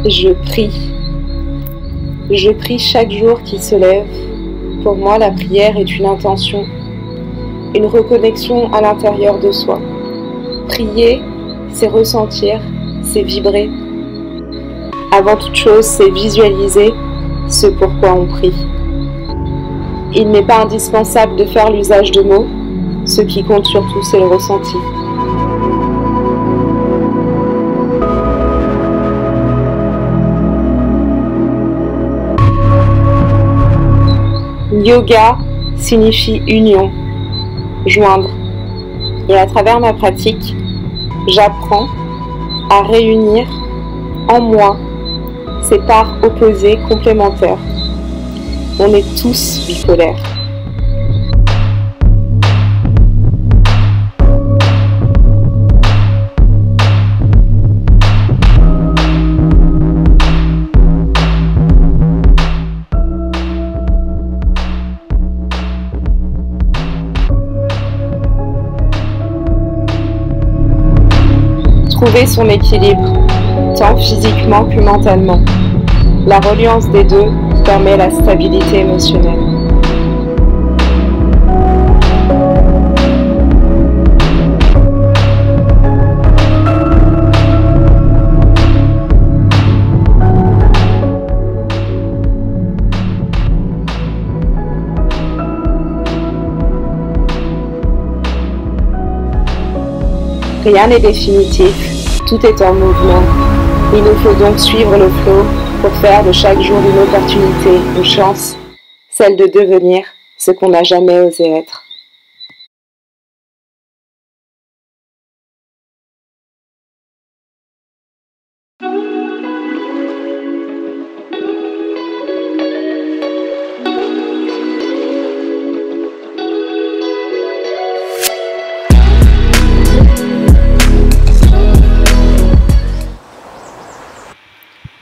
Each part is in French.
Je prie. Je prie chaque jour qui se lève. Pour moi, la prière est une intention, une reconnexion à l'intérieur de soi. Prier, c'est ressentir, c'est vibrer. Avant toute chose, c'est visualiser ce pourquoi on prie. Il n'est pas indispensable de faire l'usage de mots. Ce qui compte surtout, c'est le ressenti. Yoga signifie union, joindre. Et à travers ma pratique, j'apprends à réunir en moi ces parts opposées complémentaires. On est tous bipolaires. Trouver son équilibre, tant physiquement que mentalement. La reliance des deux permet la stabilité émotionnelle. Rien n'est définitif, tout est en mouvement. Il nous faut donc suivre le flot pour faire de chaque jour une opportunité, une chance, celle de devenir ce qu'on n'a jamais osé être.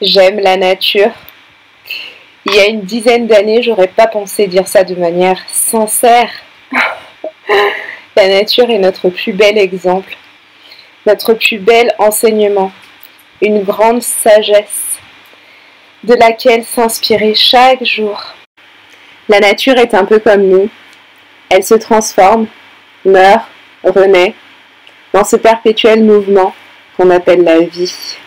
J'aime la nature. Il y a une dizaine d'années, j'aurais pas pensé dire ça de manière sincère. La nature est notre plus bel exemple, notre plus bel enseignement, une grande sagesse de laquelle s'inspirer chaque jour. La nature est un peu comme nous. Elle se transforme, meurt, renaît, dans ce perpétuel mouvement qu'on appelle la vie.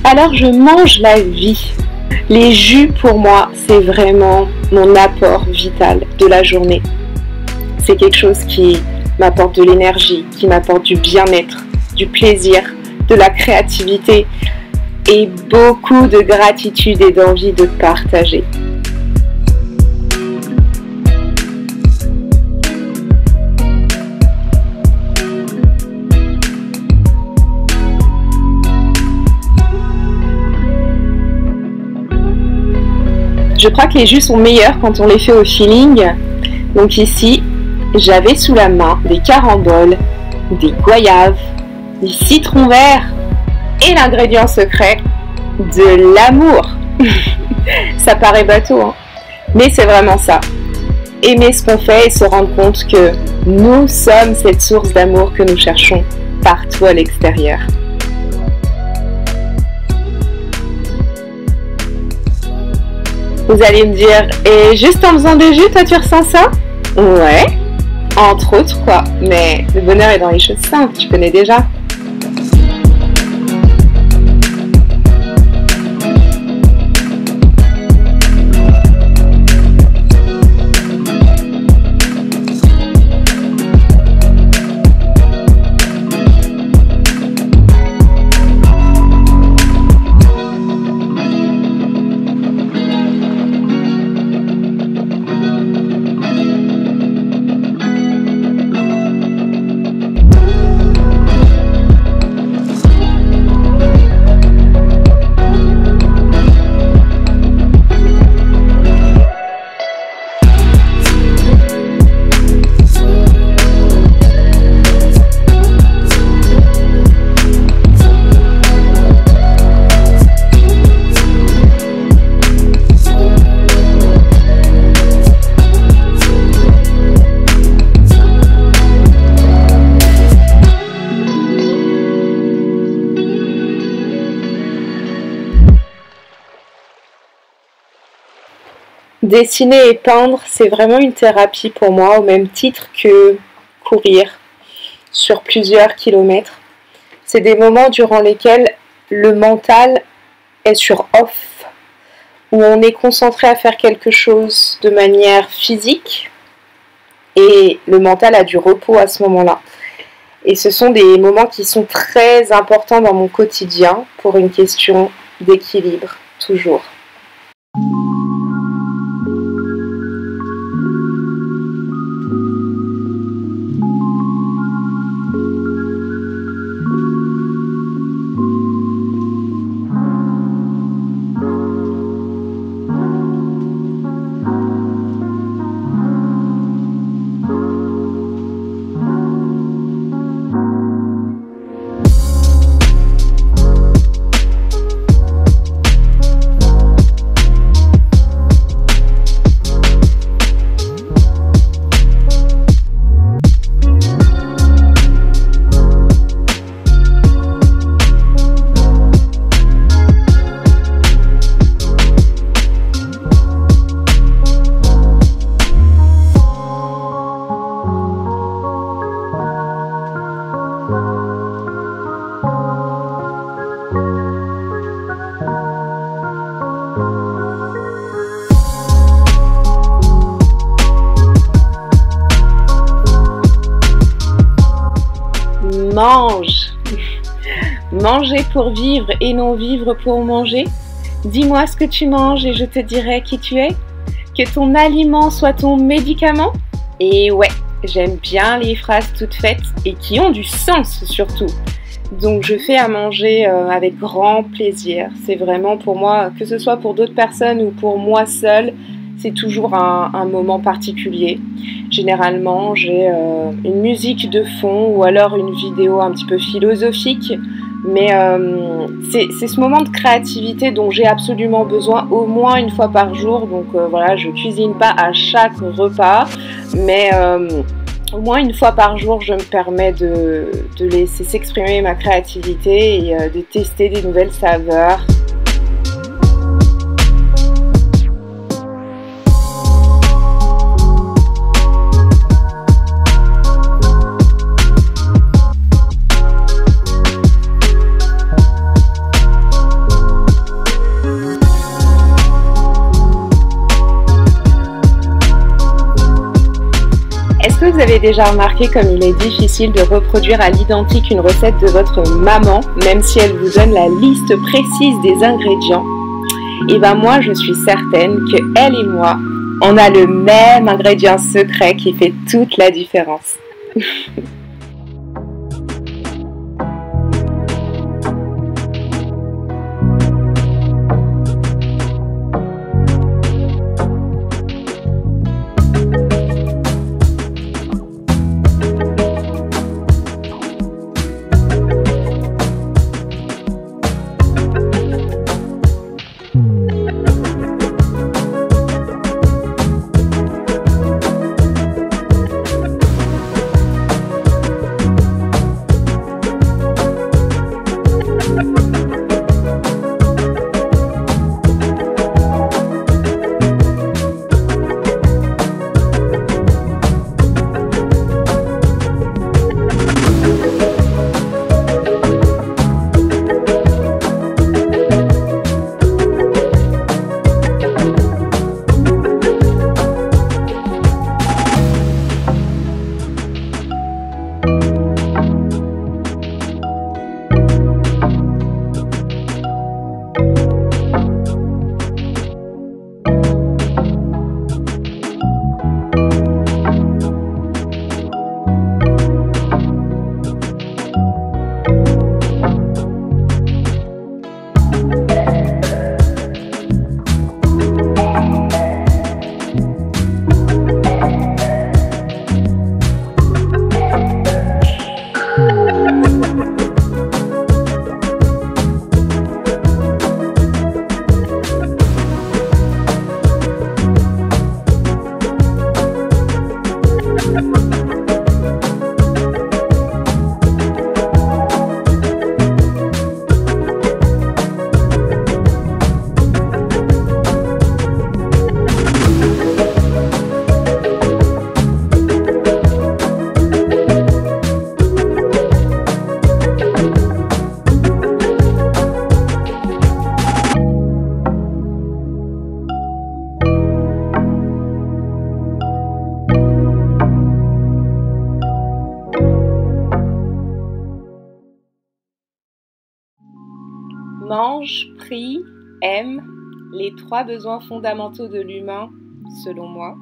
Alors je mange la vie. Les jus pour moi, c'est vraiment mon apport vital de la journée. C'est quelque chose qui m'apporte de l'énergie, qui m'apporte du bien-être, du plaisir, de la créativité et beaucoup de gratitude et d'envie de partager. Je crois que les jus sont meilleurs quand on les fait au feeling. Donc ici, j'avais sous la main des caramboles, des goyaves, des citrons verts et l'ingrédient secret, de l'amour. Ça paraît bateau, hein, mais c'est vraiment ça. Aimer ce qu'on fait et se rendre compte que nous sommes cette source d'amour que nous cherchons partout à l'extérieur. Vous allez me dire, et juste en faisant des jus, toi tu ressens ça? Ouais, entre autres quoi, mais le bonheur est dans les choses simples, tu connais déjà. Dessiner et peindre, c'est vraiment une thérapie pour moi, au même titre que courir sur plusieurs kilomètres. C'est des moments durant lesquels le mental est sur off, où on est concentré à faire quelque chose de manière physique et le mental a du repos à ce moment-là. Et ce sont des moments qui sont très importants dans mon quotidien pour une question d'équilibre, toujours. Mange. Manger pour vivre et non vivre pour manger. Dis-moi ce que tu manges et je te dirai qui tu es. Que ton aliment soit ton médicament. Et ouais, j'aime bien les phrases toutes faites et qui ont du sens surtout. Donc je fais à manger avec grand plaisir. C'est vraiment pour moi, que ce soit pour d'autres personnes ou pour moi seule, c'est toujours un moment particulier. Généralement, j'ai une musique de fond ou alors une vidéo un petit peu philosophique. Mais c'est ce moment de créativité dont j'ai absolument besoin au moins une fois par jour. Donc voilà, je cuisine pas à chaque repas, mais au moins une fois par jour, je me permets de laisser s'exprimer ma créativité et de tester des nouvelles saveurs. Est-ce que vous avez déjà remarqué comme il est difficile de reproduire à l'identique une recette de votre maman, même si elle vous donne la liste précise des ingrédients? Et ben moi, je suis certaine que elle et moi, on a le même ingrédient secret qui fait toute la différence. Mange, prie, aime, les 3 besoins fondamentaux de l'humain, selon moi.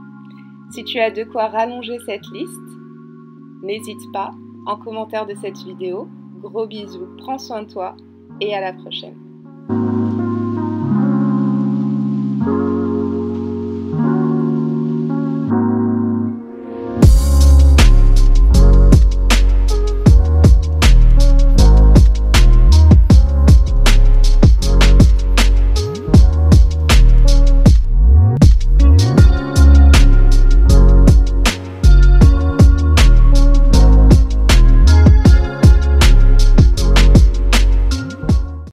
Si tu as de quoi rallonger cette liste, n'hésite pas, en commentaire de cette vidéo. Gros bisous, prends soin de toi et à la prochaine.